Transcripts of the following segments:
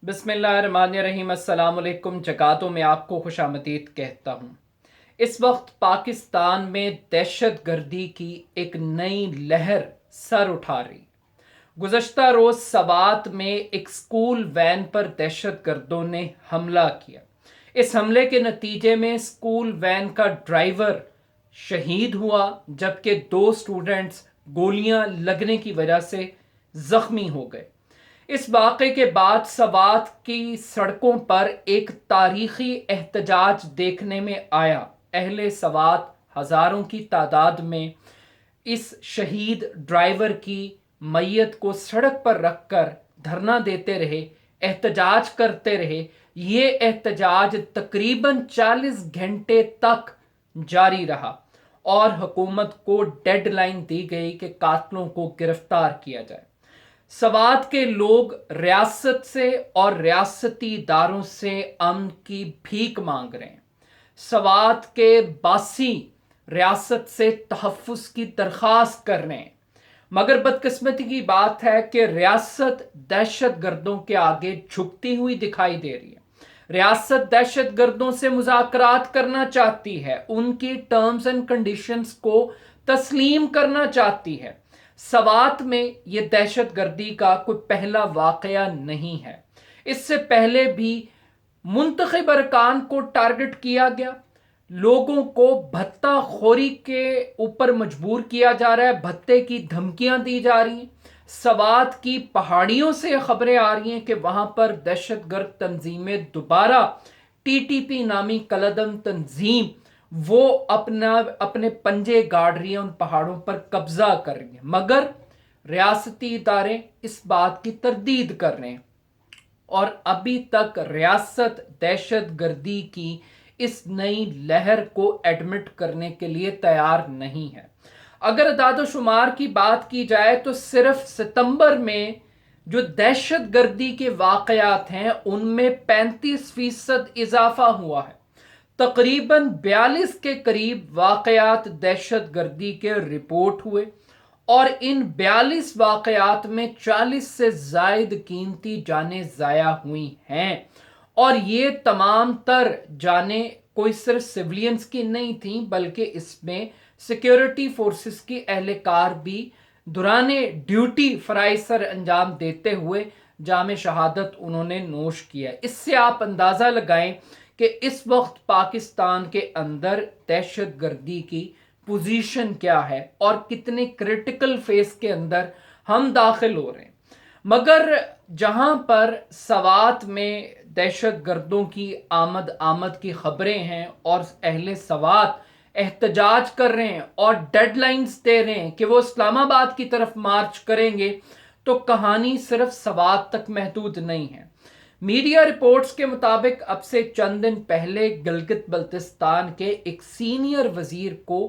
बिस्मिल्लाहिर्रहमानिर्रहीम। अस्सलाम वालेकुम। जकातों में आपको खुशामदीद कहता हूँ। इस वक्त पाकिस्तान में दहशत गर्दी की एक नई लहर सर उठा रही। गुज़श्ता रोज़ सवात में एक स्कूल वैन पर दहशत गर्दों ने हमला किया। इस हमले के नतीजे में स्कूल वैन का ड्राइवर शहीद हुआ, जबकि दो स्टूडेंट्स गोलियां लगने की वजह से जख्मी हो गए। इस वाक़े के बाद सवात की सड़कों पर एक तारीखी एहतजाज देखने में आया। अहले सवात हज़ारों की तादाद में इस शहीद ड्राइवर की मैयत को सड़क पर रखकर धरना देते रहे, एहतजाज करते रहे। ये एहतजाज तकरीबन 40 घंटे तक जारी रहा और हुकूमत को डेडलाइन दी गई कि कातलों को गिरफ्तार किया जाए। सवात के लोग रियासत से और रियासती इदारों से अमन की भीख मांग रहे हैं। सवात के बासी रियासत से तहफ़्फ़ुज़ की दरख्वास्त कर रहे हैं, मगर बदकिस्मती की बात है कि रियासत दहशत गर्दों के आगे झुकती हुई दिखाई दे रही है। रियासत दहशत गर्दों से मुज़ाकरात करना चाहती है, उनकी टर्म्स एंड कंडीशंस को तस्लीम करना चाहती है। सवात में यह दहशत गर्दी का कोई पहला वाकया नहीं है। इससे पहले भी मुंतखब अरकान को टारगेट किया गया, लोगों को भत्ता खोरी के ऊपर मजबूर किया जा रहा है, भत्ते की धमकियां दी जा रही हैं। सवात की पहाड़ियों से खबरें आ रही हैं कि वहां पर दहशतगर्द तंजीमें दोबारा टीटीपी नामी कलदम तंजीम वो अपने पंजे गाड़ रही है, उन पहाड़ों पर कब्जा कर रही है। मगर रियासती इदारे इस बात की तरदीद कर रहे हैं और अभी तक रियासत दहशत गर्दी की इस नई लहर को एडमिट करने के लिए तैयार नहीं है। अगर अदाद शुमार की बात की जाए तो सिर्फ सितंबर में जो दहशत गर्दी के वाकयात हैं उनमें 35% इजाफा हुआ है। तकरीबन 42 के करीब वाकयात दहशत गर्दी के रिपोर्ट हुए और इन 42 वाकयात में 40 से जायद कीमती जानें ज़ाया हुई हैं। और ये तमाम तर जानें कोई सिर्फ सिविलियंस की नहीं थी, बल्कि इसमें सिक्योरिटी फोर्सेस की एहलकार भी दुराने ड्यूटी फराइज सर अंजाम देते हुए जामे शहादत उन्होंने नोश किया। इससे आप अंदाज़ा लगाएं कि इस वक्त पाकिस्तान के अंदर दहशत गर्दी की पोजीशन क्या है और कितने क्रिटिकल फेस के अंदर हम दाखिल हो रहे हैं। मगर जहां पर सवात में दहशत गर्दों की आमद की खबरें हैं और अहले सवात एहतजाज कर रहे हैं और डेडलाइंस दे रहे हैं कि वो इस्लामाबाद की तरफ मार्च करेंगे, तो कहानी सिर्फ सवात तक महदूद नहीं है। मीडिया रिपोर्ट्स के मुताबिक अब से चंद दिन पहले गिलगित बल्तिस्तान के एक सीनियर वजीर को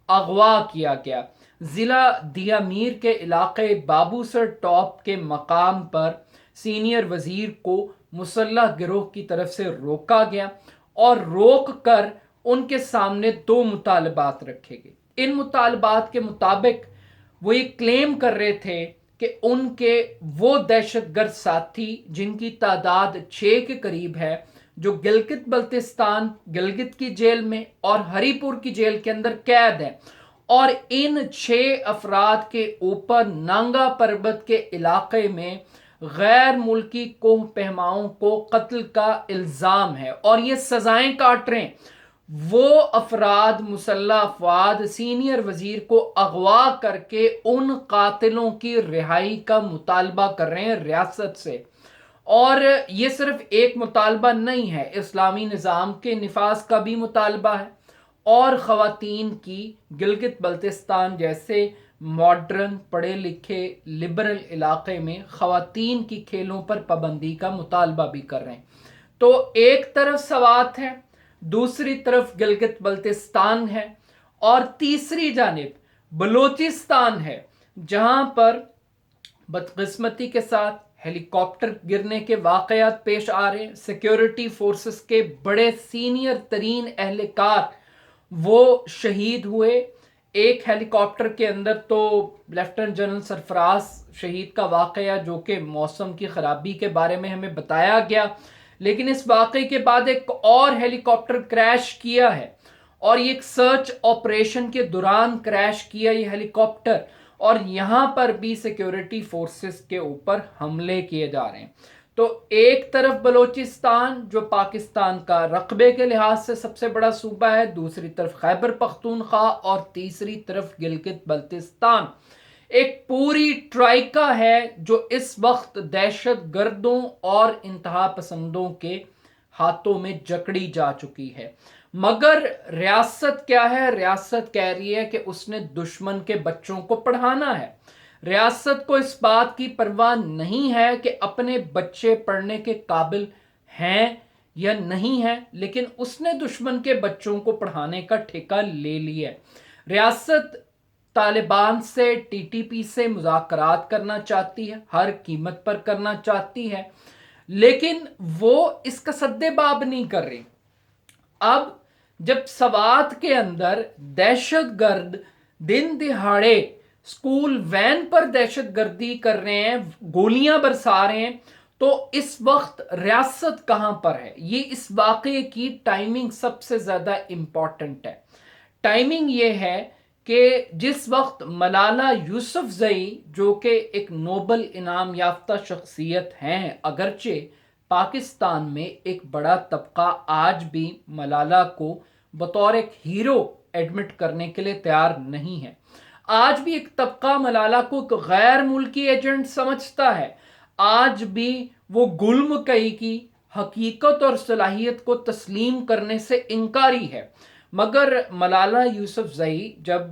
अगवा किया गया। जिला दिया मीर के इलाके बाबूसर टॉप के मकाम पर सीनियर वजीर को मुसल्लह गिरोह की तरफ से रोका गया और रोक कर उनके सामने दो मुतालबात रखे गए। इन मुतालबात के मुताबिक वो ये क्लेम कर रहे थे कि उनके वो दहशतगर्द साथी जिनकी तादाद 6 के करीब है, जो गिलगित बल्तिस्तान गिलगित की जेल में और हरीपुर की जेल के अंदर कैद है, और इन 6 अफराद के ऊपर नांगा पर्वत के इलाके में गैर मुल्की कोह पहमाओं को कत्ल का इल्ज़ाम है और ये सजाएं काट रहे हैं। वो अफराद मुसल्लह अफवाद सीनियर वजीर को अगवा करके उन कातिलों की रिहाई का मुतालबा कर रहे हैं रियासत से। और ये सिर्फ एक मुतालबा नहीं है, इस्लामी निज़ाम के निफाज का भी मुतालबा है और ख़वातीन की गिलगित बल्तिस्तान जैसे मॉडर्न पढ़े लिखे लिबरल इलाके में ख़वातीन की खेलों पर पाबंदी का मुतालबा भी कर रहे हैं। तो एक तरफ सवात है, दूसरी तरफ गिलगित बल्तिस्तान है और तीसरी जानिब बलोचिस्तान है, जहां पर बदकिस्मती के साथ हेलीकॉप्टर गिरने के वाकयात पेश आ रहे हैं। सिक्योरिटी फोर्सेस के बड़े सीनियर तरीन एहलकार वो शहीद हुए। एक हेलीकॉप्टर के अंदर तो लेफ्टिनेंट जनरल सरफराज शहीद का वाक़या जो कि मौसम की ख़राबी के बारे में हमें बताया गया, लेकिन इस वाक़े के बाद एक और हेलीकॉप्टर क्रैश किया है और ये एक सर्च ऑपरेशन के दौरान क्रैश किया ये हेलीकॉप्टर, और यहाँ पर भी सिक्योरिटी फोर्सेस के ऊपर हमले किए जा रहे हैं। तो एक तरफ बलूचिस्तान जो पाकिस्तान का रकबे के लिहाज से सबसे बड़ा सूबा है, दूसरी तरफ खैबर पख्तूनख्वा और तीसरी तरफ गिलगित बल्तिस्तान, एक पूरी ट्राइका है जो इस वक्त दहशत गर्दों और इंतहा पसंदों के हाथों में जकड़ी जा चुकी है। मगर रियासत क्या है? रियासत कह रही है कि उसने दुश्मन के बच्चों को पढ़ाना है। रियासत को इस बात की परवाह नहीं है कि अपने बच्चे पढ़ने के काबिल हैं या नहीं हैं, लेकिन उसने दुश्मन के बच्चों को पढ़ाने का ठेका ले लिया है। रियासत तालिबान से, टीटीपी से मुज़ाकरात करना चाहती है, हर कीमत पर करना चाहती है, लेकिन वो इसका सद्देबाब नहीं कर रही। अब जब सवात के अंदर दहशतगर्द दिन दिहाड़े स्कूल वैन पर दहशतगर्दी कर रहे हैं, गोलियां बरसा रहे हैं, तो इस वक्त रियासत कहां पर है? ये इस वाक़े की टाइमिंग सबसे ज्यादा इंपॉर्टेंट है। टाइमिंग ये है कि जिस वक्त मलाला यूसुफजई जो कि एक नोबल इनाम याफ्ता शख्सियत हैं, अगरचे पाकिस्तान में एक बड़ा तबका आज भी मलाला को बतौर एक हीरो एडमिट करने के लिए तैयार नहीं है। आज भी एक तबका मलाला को एक गैर मुल्की एजेंट समझता है। आज भी वो गुलमकई की हकीकत और सलाहियत को तस्लीम करने से इनकारी है। मगर मलाला यूसुफजई जब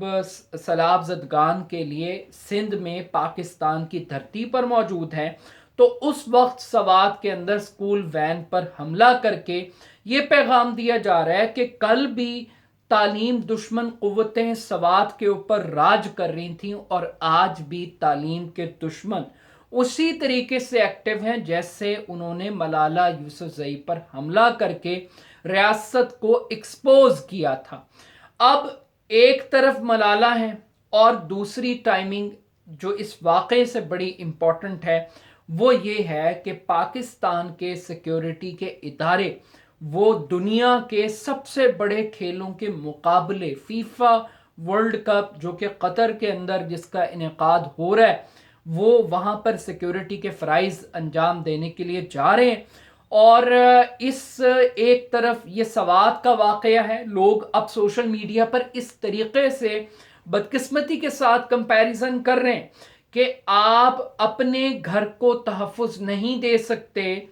सलाब ज़दगान के लिए सिंध में पाकिस्तान की धरती पर मौजूद है, तो उस वक्त सवात के अंदर स्कूल वैन पर हमला करके ये पैगाम दिया जा रहा है कि कल भी तालीम दुश्मन कुव्वतें सवात के ऊपर राज कर रही थीं और आज भी तालीम के दुश्मन उसी तरीके से एक्टिव हैं जैसे उन्होंने मलाला यूसुफजई पर हमला करके रियासत को एक्सपोज किया था। अब एक तरफ मलाला है और दूसरी टाइमिंग जो इस वाक़े से बड़ी इंपॉर्टेंट है वो ये है कि पाकिस्तान के सिक्योरिटी के इदारे वो दुनिया के सबसे बड़े खेलों के मुकाबले फीफा वर्ल्ड कप जो कि कतर के अंदर जिसका इनेकाद हो रहा है, वो वहाँ पर सिक्योरिटी के फ़राइज़ अंजाम देने के लिए जा रहे हैं। और इस एक तरफ ये सवात का वाक़या है, लोग अब सोशल मीडिया पर इस तरीके से बदकिस्मती के साथ कंपैरिजन कर रहे हैं कि आप अपने घर को तहफ़्फ़ुज़ नहीं दे सकते,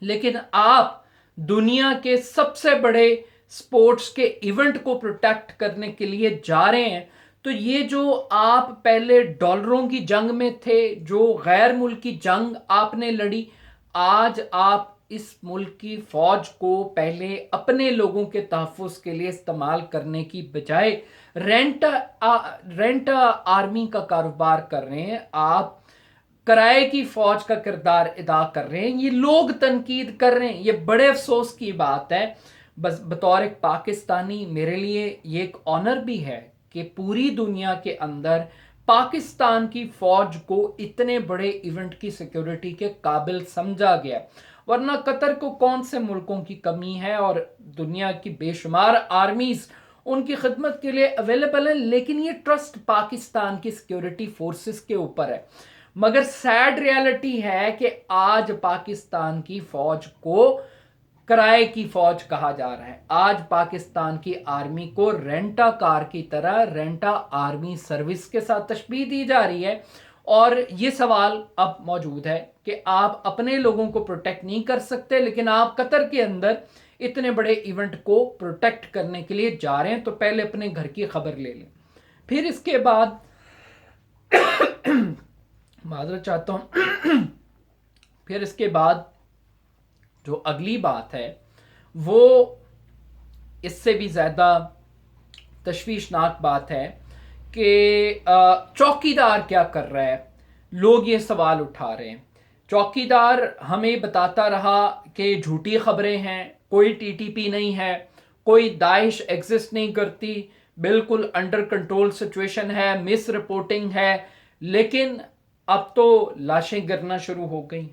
लेकिन आप दुनिया के सबसे बड़े स्पोर्ट्स के इवेंट को प्रोटेक्ट करने के लिए जा रहे हैं। तो ये जो आप पहले डॉलरों की जंग में थे, जो गैर मुल्की जंग आपने लड़ी, आज आप इस मुल्क की फौज को पहले अपने लोगों के तहफ़्फ़ुज़ के लिए इस्तेमाल करने की बजाय रेंट आर्मी का कारोबार कर रहे हैं। आप किराए की फौज का किरदार अदा कर रहे हैं। ये लोग तनकीद कर रहे हैं, ये बड़े अफसोस की बात है। बस बतौर एक पाकिस्तानी मेरे लिए ये एक ऑनर भी है कि पूरी दुनिया के अंदर पाकिस्तान की फौज को इतने बड़े इवेंट की सिक्योरिटी के काबिल समझा गया, वरना कतर को कौन से मुल्कों की कमी है और दुनिया की बेशुमार आर्मीज उनकी खिदमत के लिए अवेलेबल है, लेकिन ये ट्रस्ट पाकिस्तान की सिक्योरिटी फोर्सेस के ऊपर है। मगर सैड रियलिटी है कि आज पाकिस्तान की फौज को किराए की फौज कहा जा रहा है। आज पाकिस्तान की आर्मी को रेंटा कार की तरह रेंटा आर्मी सर्विस के साथ तशबीह दी जा रही है। और ये सवाल अब मौजूद है कि आप अपने लोगों को प्रोटेक्ट नहीं कर सकते, लेकिन आप कतर के अंदर इतने बड़े इवेंट को प्रोटेक्ट करने के लिए जा रहे हैं, तो पहले अपने घर की खबर ले लें। फिर इसके बाद माजरत चाहता हूं फिर इसके बाद जो अगली बात है वो इससे भी ज़्यादा तशवीशनाक बात है कि चौकीदार क्या कर रहा है। लोग ये सवाल उठा रहे हैं। चौकीदार हमें बताता रहा कि झूठी खबरें हैं, कोई टीटीपी नहीं है, कोई दाइश एग्जिस्ट नहीं करती, बिल्कुल अंडर कंट्रोल सिचुएशन है, मिस रिपोर्टिंग है, लेकिन अब तो लाशें गिरना शुरू हो गई।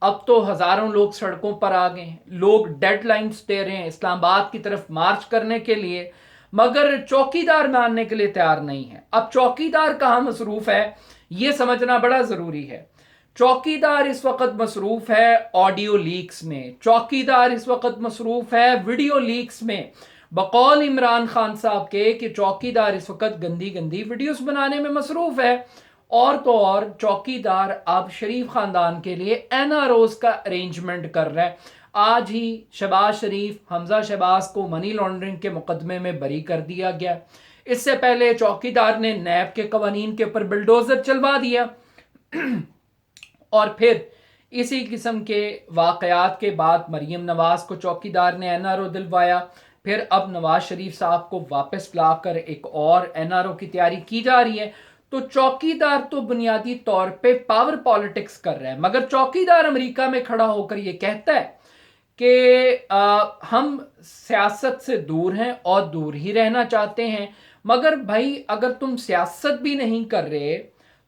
अब तो हजारों लोग सड़कों पर आ गए, लोग डेडलाइंस दे रहे हैं इस्लामाबाद की तरफ मार्च करने के लिए, मगर चौकीदार मानने के लिए तैयार नहीं है। अब चौकीदार कहाँ मसरूफ है ये समझना बड़ा जरूरी है। चौकीदार इस वक्त मसरूफ है ऑडियो लीक्स में, चौकीदार इस वक्त मसरूफ है वीडियो लीक्स में, बकौल इमरान खान साहब के कि चौकीदार इस वक्त गंदी गंदी वीडियोस बनाने में मसरूफ है। और तो और चौकीदार अब शरीफ खानदान के लिए एनआरओज का अरेंजमेंट कर रहा है। आज ही शहबाज शरीफ, हमजा शहबाज को मनी लॉन्ड्रिंग के मुकदमे में बरी कर दिया गया। इससे पहले चौकीदार ने नैब के कवानीन के ऊपर बुलडोजर चलवा दिया और फिर इसी किस्म के वाकयात के बाद मरीम नवाज को चौकीदार ने एनआरओ दिलवाया। फिर अब नवाज शरीफ साहब को वापस लाकर एक और एनआरओ की तैयारी की जा रही है। तो चौकीदार तो बुनियादी तौर पे पावर पॉलिटिक्स कर रहा है, मगर चौकीदार अमेरिका में खड़ा होकर ये कहता है कि हम सियासत से दूर हैं और दूर ही रहना चाहते हैं। मगर भाई अगर तुम सियासत भी नहीं कर रहे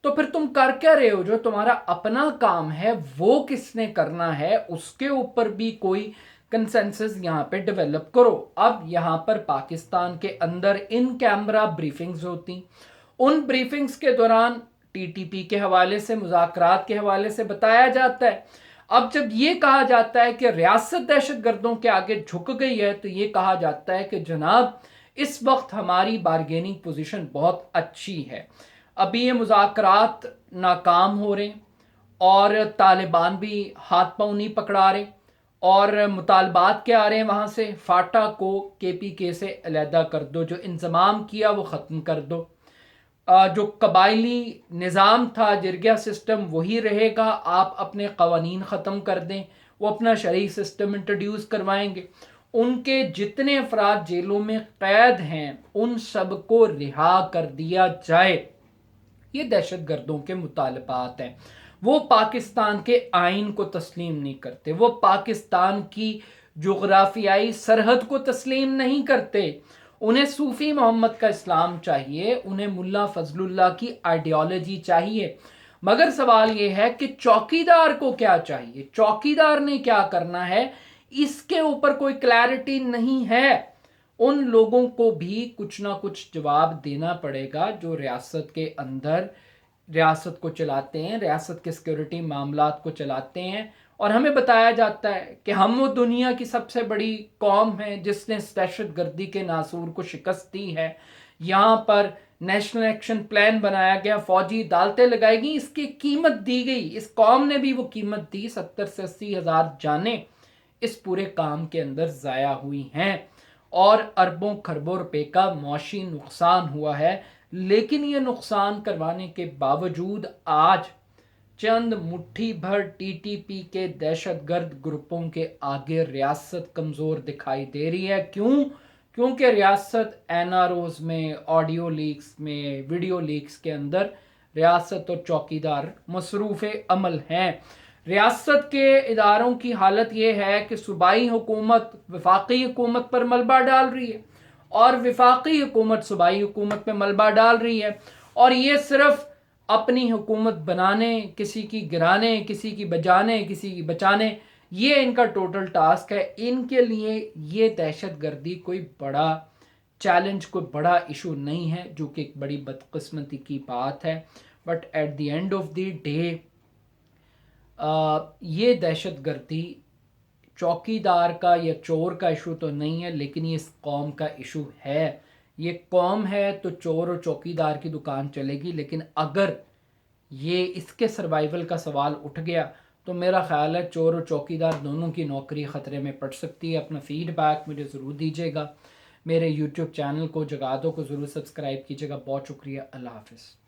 तो फिर तुम कर क्या रहे हो? जो तुम्हारा अपना काम है वो किसने करना है, उसके ऊपर भी कोई कंसेंसस यहाँ पे डेवलप करो। अब यहाँ पर पाकिस्तान के अंदर इन कैमरा ब्रीफिंग्स होती, उन ब्रीफिंग्स के दौरान टीटीपी के हवाले से, मुज़ाकरात के हवाले से बताया जाता है। अब जब ये कहा जाता है कि रियासत दहशतगर्दों के आगे झुक गई है, तो ये कहा जाता है कि जनाब इस वक्त हमारी बारगेनिंग पोजीशन बहुत अच्छी है। अभी ये मुज़ाकरात नाकाम हो रहे और तालिबान भी हाथ पाँव नहीं पकड़ा रहे और मुतालबात क्या आ रहे हैं वहाँ से, फाटा को केपीके से अलहदा कर दो, जो इंतज़ाम किया वो ख़त्म कर दो, जो कबायली निज़ाम था, जिरगिया सिस्टम वही रहेगा, आप अपने कवानीन ख़त्म कर दें, वो अपना शरई सिस्टम इंट्रोड्यूस करवाएंगे। उनके जितने अफराद जेलों में कैद हैं उन सब को रिहा कर दिया जाए। ये दहशतगर्दों के मुतालबात हैं। वो पाकिस्तान के आइन को तस्लीम नहीं करते, वो पाकिस्तान की जोग्राफियाई सरहद को तस्लीम नहीं करते। उन्हें सूफी मोहम्मद का इस्लाम चाहिए, उन्हें मुल्ला फजलुल्लाह की आइडियोलॉजी चाहिए। मगर सवाल यह है कि चौकीदार को क्या चाहिए, चौकीदार ने क्या करना है, इसके ऊपर कोई क्लैरिटी नहीं है। उन लोगों को भी कुछ ना कुछ जवाब देना पड़ेगा जो रियासत के अंदर रियासत को चलाते हैं, रियासत के सिक्योरिटी मामलात को चलाते हैं। और हमें बताया जाता है कि हम वो दुनिया की सबसे बड़ी कौम है जिसने दहशतगर्दी के नासूर को शिकस्त दी है। यहाँ पर नेशनल एक्शन प्लान बनाया गया, फौजी अदालतें लगाई गई, इसकी कीमत दी गई, इस कौम ने भी वो कीमत दी। 70 से 80 हज़ार जानें इस पूरे काम के अंदर ज़ाया हुई हैं और अरबों खरबों रुपए का मौशी नुकसान हुआ है। लेकिन ये नुकसान करवाने के बावजूद आज चंद मुट्ठी भर टीटीपी के दहशतगर्द ग्रुपों के आगे रियासत कमज़ोर दिखाई दे रही है। क्यों? क्योंकि रियासत एनआरओज में, ऑडियो लीक्स में, वीडियो लीक्स के अंदर रियासत और चौकीदार मसरूफ़ अमल हैं। रियासत के इदारों की हालत ये है कि सूबाई हुकूमत वफाकी हुकूमत पर मलबा डाल रही है और वफाकी हुकूमत सूबाई हुकूमत पे मलबा डाल रही है, और ये सिर्फ अपनी हुकूमत बनाने, किसी की गिराने, किसी की बजाने, किसी की बचाने, ये इनका टोटल टास्क है। इनके लिए ये दहशतगर्दी कोई बड़ा चैलेंज, कोई बड़ा इशू नहीं है, जो कि एक बड़ी बदकिस्मती की बात है। But at the end of the day ये दहशतगर्दी चौकीदार का या चोर का इशू तो नहीं है, लेकिन ये इस कौम का इशू है। ये कौम है तो चोर और चौकीदार की दुकान चलेगी, लेकिन अगर ये इसके सर्वाइवल का सवाल उठ गया तो मेरा ख्याल है चोर और चौकीदार दोनों की नौकरी ख़तरे में पड़ सकती है। अपना फीडबैक मुझे ज़रूर दीजिएगा। मेरे यूट्यूब चैनल को जगादो को ज़रूर सब्सक्राइब कीजिएगा। बहुत शुक्रिया। अल्लाह हाफ़िज़।